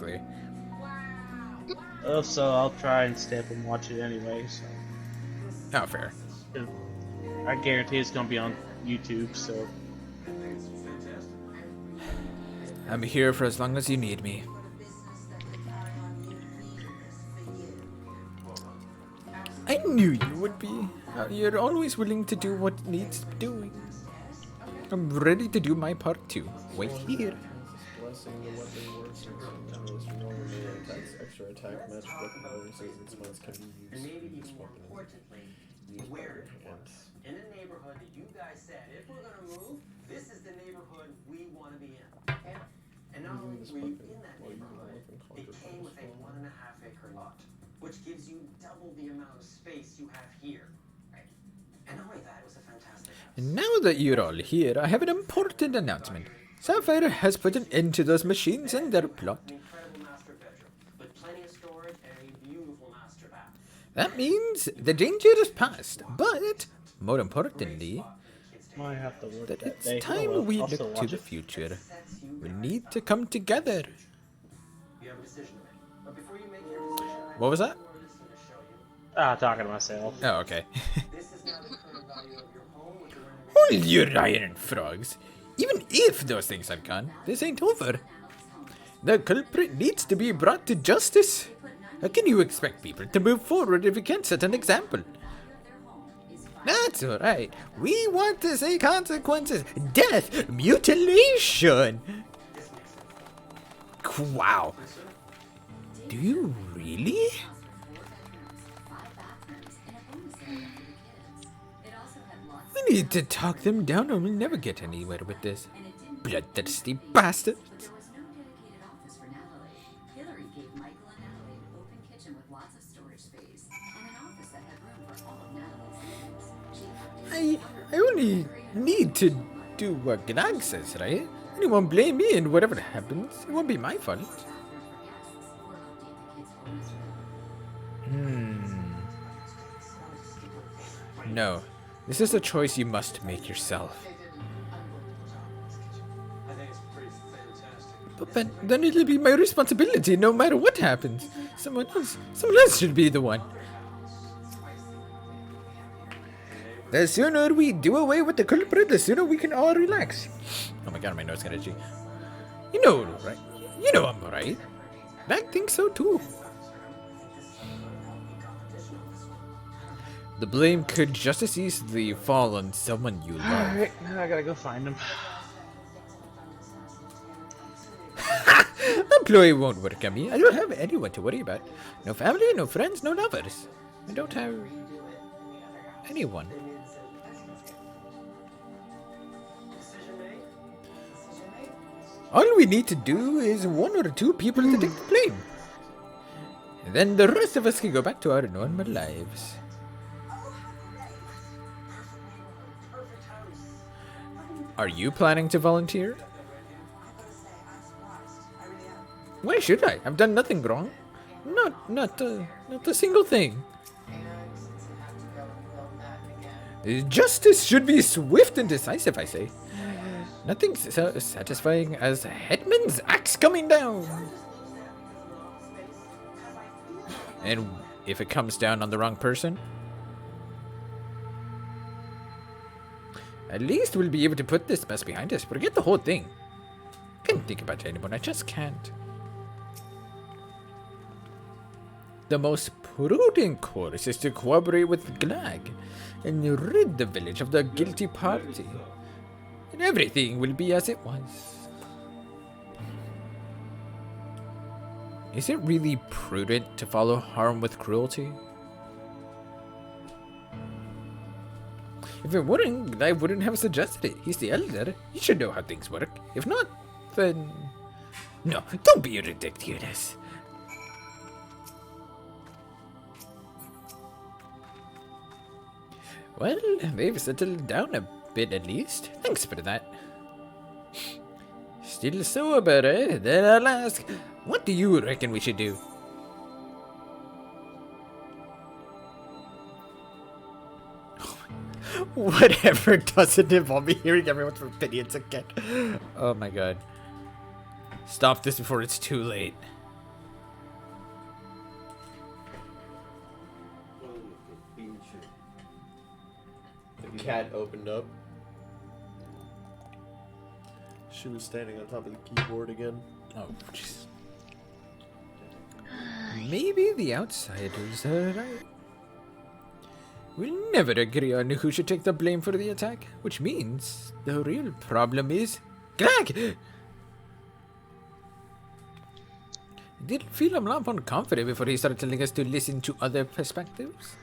Exactly. So I'll try and stay up and watch it anyway. So Oh, fair. I guarantee it's gonna be on YouTube. So I'm here for as long as you need me. I knew you would be. You're always willing to do what needs doing. I'm ready to do my part too. Wait here. Blessing the weapon works in generalist normally attacks extra attack magic weapon bonuses and spells can be used. And maybe This even more weapon importantly, used where it by works. In a neighborhood that you guys said, if we're gonna move, this is the neighborhood we want to be in. And not only were you in that neighborhood, it came with a 1.5 acre lot, which gives you double the amount of space you have here. Right? And not only that, it was a fantastic house. And now that you're all here, I have an important announcement. Sapphire has put an end to those machines and their plot. An incredible master bedroom, with plenty of storage and a beautiful master bath. That means the danger is past, but more importantly, I have to work that that it's day. time we I'll look still to watch the it. future. We need to come together. You have a decision to make. But before you make your decision, I What was that? have one more listing to show you. Talking to myself. Oh, okay. This is now the current value of your home with the renovation. Hold your iron frogs. Even if those things have gone, this ain't over. The culprit needs to be brought to justice. How can you expect people to move forward if you can't set an example? That's alright. We want to see consequences. Death. Mutilation. Wow. Do you really? We need to talk them down or we'll never get anywhere with this. Bloodthirsty bastard. There was no dedicated office for Natalie. Hillary gave Michael and Natalie an open kitchen with lots of storage space and an office that had room for all of Natalie's needs. I only need to do what Gnag says, right? And he won't blame me and whatever happens. It won't be my fault. No. This is a choice you must make yourself. I think it's pretty fantastic. But then it'll be my responsibility no matter what happens. Someone else should be the one. The sooner we do away with the culprit, the sooner we can all relax. Oh my god, my nose got itchy. You know, right? You know I'm right. I think so too. The blame could just as easily fall on someone you love. Alright, now I gotta go find him. Employee won't work on me. I don't have anyone to worry about. No family, no friends, no lovers. I don't have anyone. All we need to do is one or two people to take the blame. Then the rest of us can go back to our normal lives. Are you planning to volunteer? Why should I? I've done nothing wrong. Not a single thing. Justice should be swift and decisive, I say. Nothing so satisfying as Hetman's axe coming down. And if it comes down on the wrong person? At least we'll be able to put this mess behind us. Forget the whole thing. I can't think about anyone. I just can't. The most prudent course is to cooperate with Glag and rid the village of the guilty party. And everything will be as it was. Is it really prudent to follow harm with cruelty? If it wouldn't, I wouldn't have suggested it. He's the elder. He should know how things work. If not, then... No, don't be ridiculous. Well, they've settled down a bit at least. Thanks for that. Still sober, eh? Then I'll ask, what do you reckon we should do? Whatever doesn't involve me hearing everyone's opinions again. Oh my god. Stop this before it's too late. cat opened up. She was standing on top of the keyboard again. Oh, jeez. Maybe the outsiders are right. We'll never agree on who should take the blame for the attack, which means the real problem is Glag! Didn't feel a lot more confident before he started telling us to listen to other perspectives.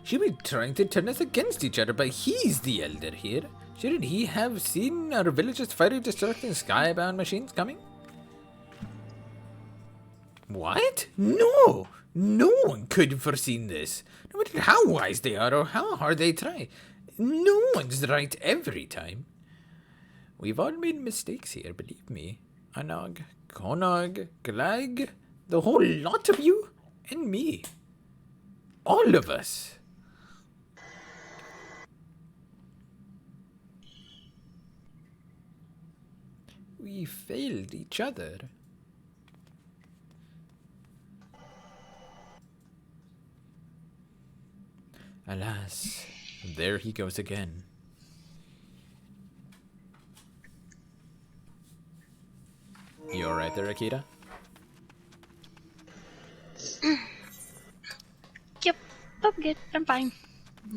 Should be trying to turn us against each other, but he's the elder here. Shouldn't he have seen our villagers fighting destructing skybound machines coming? What? No! No one could have foreseen this. No matter how wise they are or how hard they try. No one's right every time. We've all made mistakes here, believe me. Anog, Konog, Glag, the whole lot of you, and me. All of us. We failed each other. Alas, there he goes again. You alright there, Akita? Yep, I'm good. I'm fine.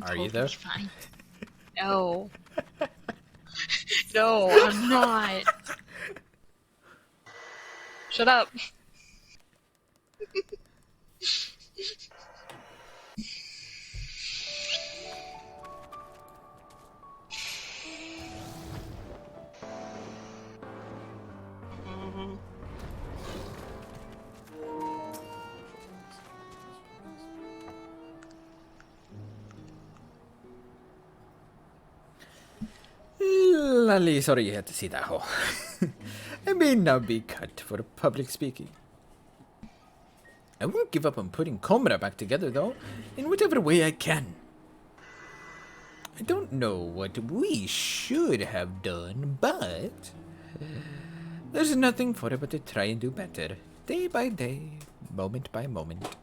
Are you though? Fine. No. No, I'm not. Shut up. Lally, sorry you had to see that hole. I may not be cut for public speaking. I won't give up on putting Komra back together, though, in whatever way I can. I don't know what we should have done, but there's nothing for it but to try and do better, day by day, moment by moment.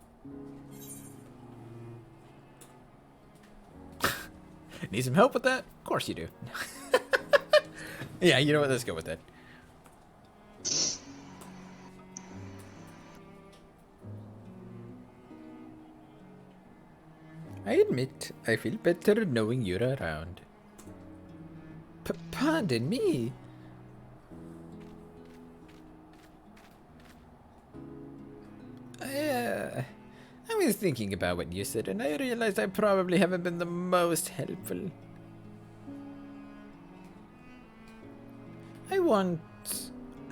Need some help with that? Of course you do. Yeah, you know what? Let's go with that. I admit, I feel better knowing you're around. Pardon me. I was thinking about what you said, and I realized I probably haven't been the most helpful.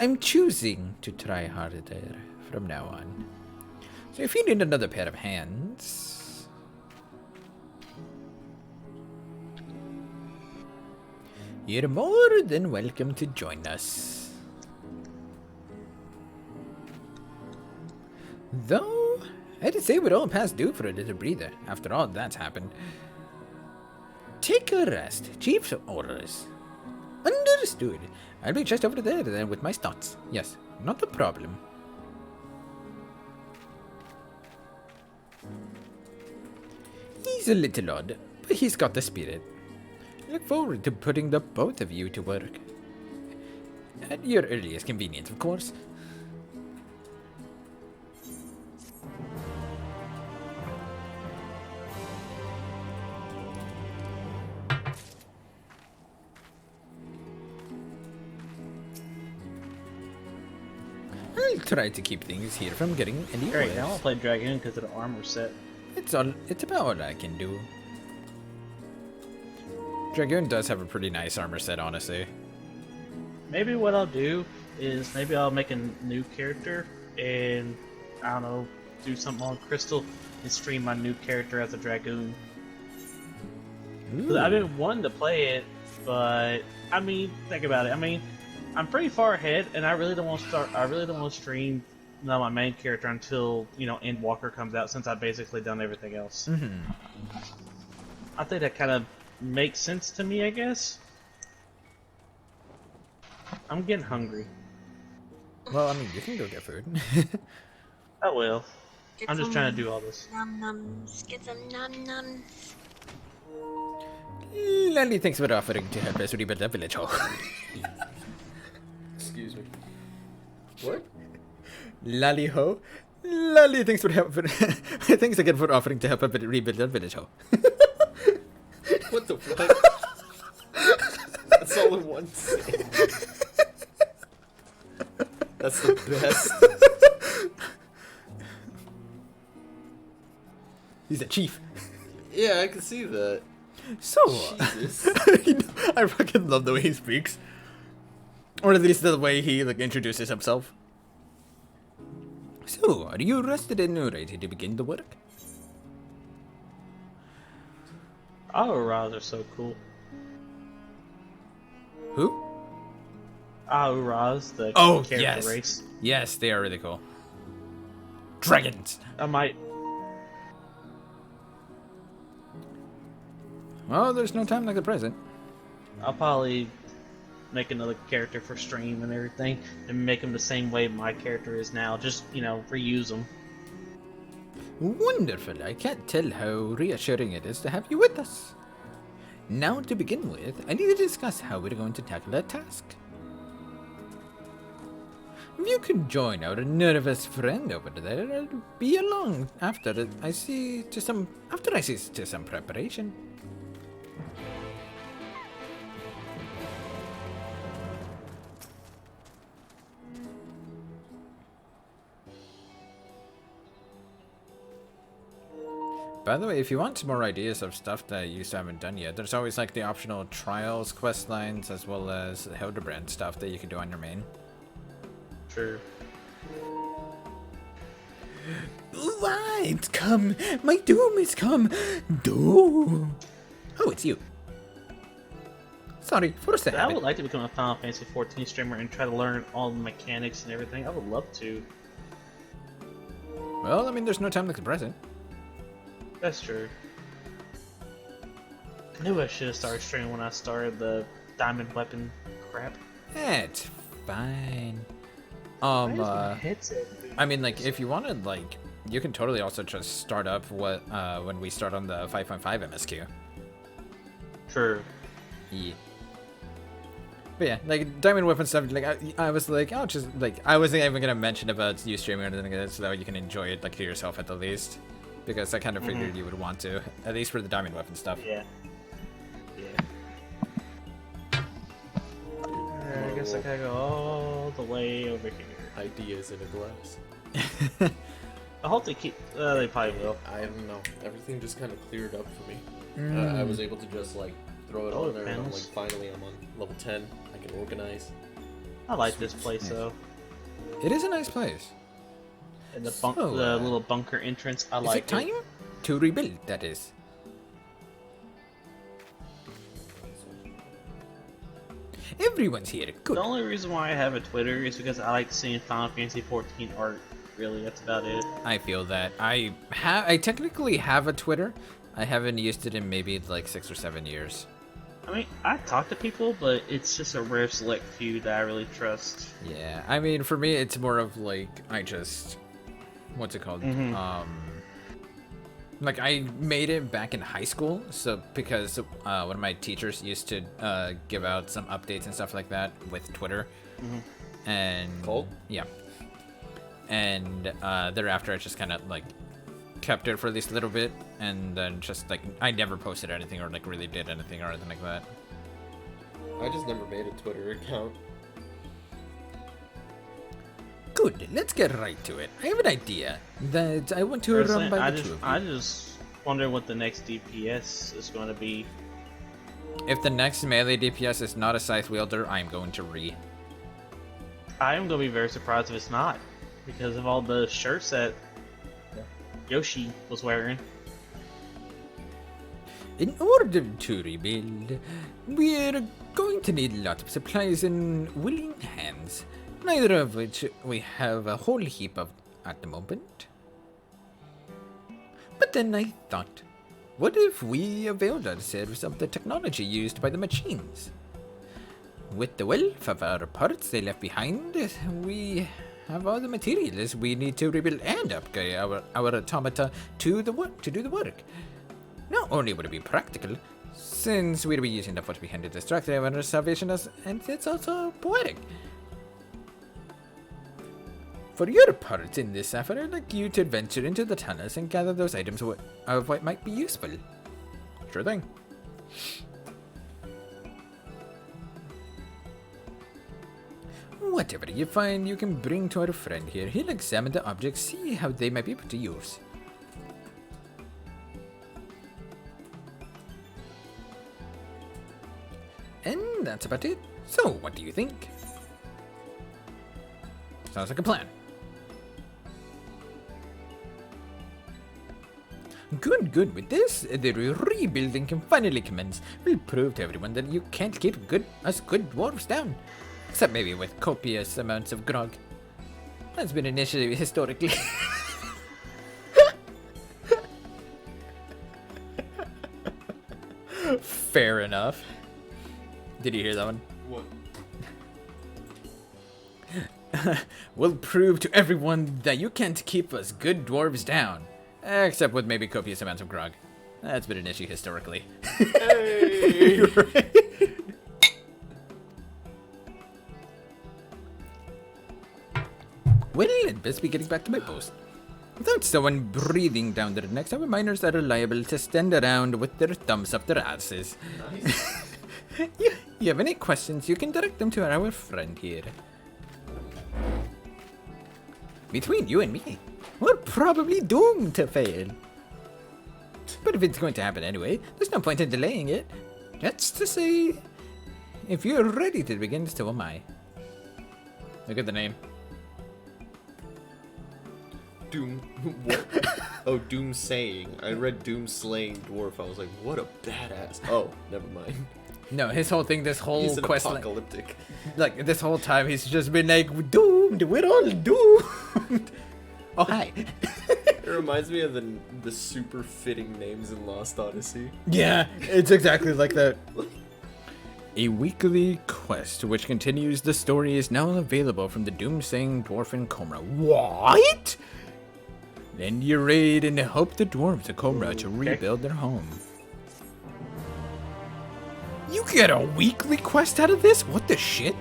I'm choosing to try harder from now on. So if you need another pair of hands, you're more than welcome to join us. Though, I'd say we're all past due for a little breather after all that's happened. Take a rest. Chief's orders. Understood. I'll be just over there then with my stats. Yes, not a problem. He's a little odd, but he's got the spirit. I look forward to putting the both of you to work. At your earliest convenience, of course. I'll try to keep things here from getting any Great, worse. now I'll play Dragoon because of the armor set. It's about all I can do. Dragoon does have a pretty nice armor set, honestly. Maybe what I'll do is maybe I'll make a new character and I don't know, do something on Crystal and stream my new character as a Dragoon. 'Cause I've been wanting to play it, but I mean, think about it. I mean, I'm pretty far ahead, and I really don't want to start. I really don't want to stream my main character until Endwalker comes out, since I've basically done everything else. I think that kind of makes sense to me, I guess. I'm getting hungry. Well, I mean, you can go get food. I will. Get I'm just some trying to do all this. Num nums. Get some num nums. Lally, thanks for offering to help us rebuild the village hall. Excuse me. What? Lally ho. Lally, thanks for help. Thanks again for offering to help us rebuild the village hall. What the fuck? That's all in one sentence. That's the best. He's a chief. Yeah, I can see that. So, Jesus. I fucking love the way he speaks. Or at least the way he like introduces himself. So, are you rested and ready to begin the work? Auras are so cool. Who? Auras, the Oh, character yes. race. Yes, they are really cool. Dragons! I might. Well, there's no time like the present. I'll probably make another character for stream and everything, and make him the same way my character is now. Just, you know, reuse them. Wonderful. I can't tell how reassuring it is to have you with us. Now, to begin with, I need to discuss how we're going to tackle that task. If you can join our nervous friend over there, I'll be along after I see to some preparation. By the way, if you want some more ideas of stuff that you haven't done yet, there's always like the optional trials quest lines as well as Hildebrand stuff that you can do on your main. Sure. Why, it's come! My doom is come! Doom! Oh, it's you. Sorry, first I I have would it. like to become a Final Fantasy XIV streamer and try to learn all the mechanics and everything. I would love to. Well, I mean, there's no time like the present. That's true. I knew I should have started streaming when I started the diamond weapon crap. It's fine. Why is my headset moving? I mean, like, if you wanted, like, you can totally also just start up when we start on the 5.5 MSQ. True. Yeah. But yeah, like, diamond weapon stuff, like, I was like, oh, just, like, I wasn't even gonna mention about you streaming or anything like that, so that you can enjoy it, like, to yourself at the least. Because I kind of figured you would want to, at least for the diamond weapon stuff. Yeah. Yeah. I guess I gotta go all the way over here. Ideas in a glass. I hope they keep. They probably will. I don't know. Everything just kind of cleared up for me. I was able to just like throw it Oh, on there, and I'm like, panels. finally, I'm on level 10. I can organize. I like this place though. It is a nice place. And the So, the little bunker entrance. I Is like it time to rebuild, that is? Everyone's here. Good. The only reason why I have a Twitter is because I like seeing Final Fantasy XIV art. Really, that's about it. I feel that. I technically have a Twitter. I haven't used it in maybe like 6 or 7 years. I mean, I talk to people, but it's just a rare select few that I really trust. Yeah, I mean, for me, it's more of like, I just, what's it called? Like, I made it back in high school, so because one of my teachers used to give out some updates and stuff like that with Twitter. And Cool. yeah. And thereafter, I just kind of like kept it for at least a little bit, and then just like I never posted anything or like really did anything or anything like that. I just never made a Twitter account. Good, let's get right to it. I have an idea that I want to run Personally, by the two of you. I just wonder what the next DPS is going to be. If the next melee DPS is not a scythe wielder, I'm going to I am going to be very surprised if it's not, because of all the shirts that Yoshi was wearing. In order to rebuild, we're going to need lots of supplies and willing hands, neither of which we have a whole heap of at the moment. But then I thought, what if we availed ourselves of the technology used by the machines? With the wealth of our parts they left behind, we have all the materials we need to rebuild and upgrade our automata to do the work. Not only would it be practical, Since we'll be using the foot behind the destructive and salvation and it's also poetic. For your part in this effort, I'd like you to adventure into the tunnels and gather those items of what might be useful. Sure thing. Whatever you find, you can bring to our friend here. He'll examine the objects, see how they might be put to use. And that's about it. So, what do you think? Sounds like a plan. Good. With this, the rebuilding can finally commence. We'll prove to everyone that you can't keep us good dwarves down. Except maybe with copious amounts of grog. That's been an issue historically. Fair enough. Did you hear that one? What? We'll prove to everyone that you can't keep us good dwarves down. Except with maybe copious amounts of grog. That's been an issue historically. Hey! Well, I'd best be getting back to my post. Without someone breathing down their necks, our miners are liable to stand around with their thumbs up their asses. Nice. You have any questions, you can direct them to our friend here. Between you and me, we're probably doomed to fail. But if it's going to happen anyway, there's no point in delaying it. That's to say, if you're ready to begin, so am I. Look at the name. Doom. What? Oh, Doom saying. I read Doom slaying dwarf. I was like, what a badass. Oh, never mind. No, his whole thing, this whole He's an quest, apocalyptic. like this whole time, he's just been like, doomed. We're all doomed. Oh hi. It reminds me of the super fitting names in Lost Odyssey. Yeah, it's exactly like that. A weekly quest which continues the story is now available from the doomsaying dwarf in Comra. What? Then you raid and help the dwarves of Comra to rebuild their home. You get a weekly quest out of this? What the shit?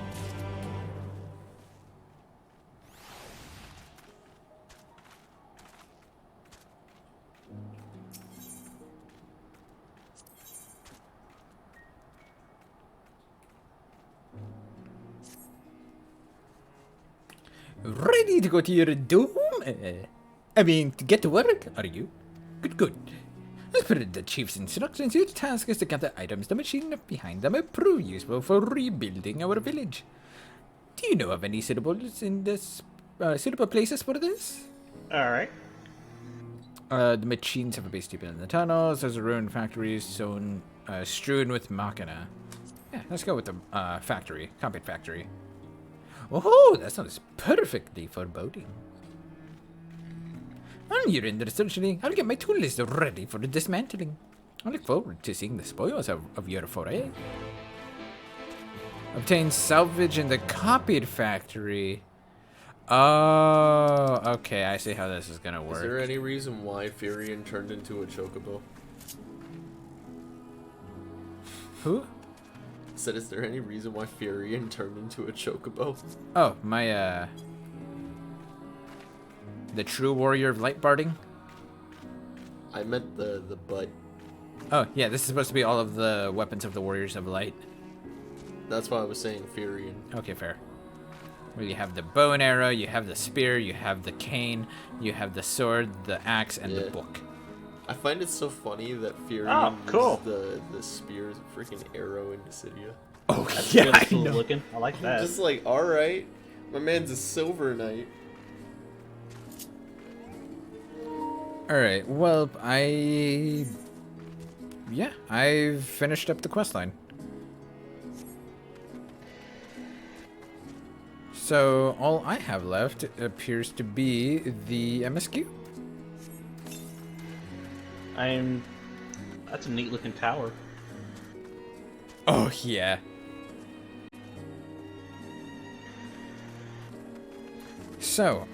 Ready to go to your doom? I mean, to get to work, are you? Good. As per the chief's instructions, your task is to gather items the machine left behind that may prove useful for rebuilding our village. Do you know of any suitable places for this? Alright. The machines have a base deep in the tunnels. There's a ruined factory strewn with machina. Yeah, let's go with the factory, combat factory. Oh, that sounds perfectly foreboding. On your end, essentially, I'll get my tool list ready for the dismantling. I look forward to seeing the spoils of your foray. Obtain salvage in the copied factory. Oh, okay, I see how this is gonna work. Is there any reason why Furion turned into a chocobo? Who? I said, is there any reason why Furion turned into a chocobo? Oh, my, the true warrior of light barding? I meant the butt. Oh, yeah, this is supposed to be all of the weapons of the warriors of light. That's why I was saying Furion. Okay, fair. Well, you have the bow and arrow, you have the spear, you have the cane, you have the sword, the axe, and the book. I find it so funny that Furion cool. uses the spear as a freaking arrow in Dissidia. Oh, That's yeah, good, I cool know. looking. I like that. Just like, alright, my man's a silver knight. Alright, well, I've finished up the questline. So, all I have left appears to be the MSQ. That's a neat looking tower. Oh, yeah. So,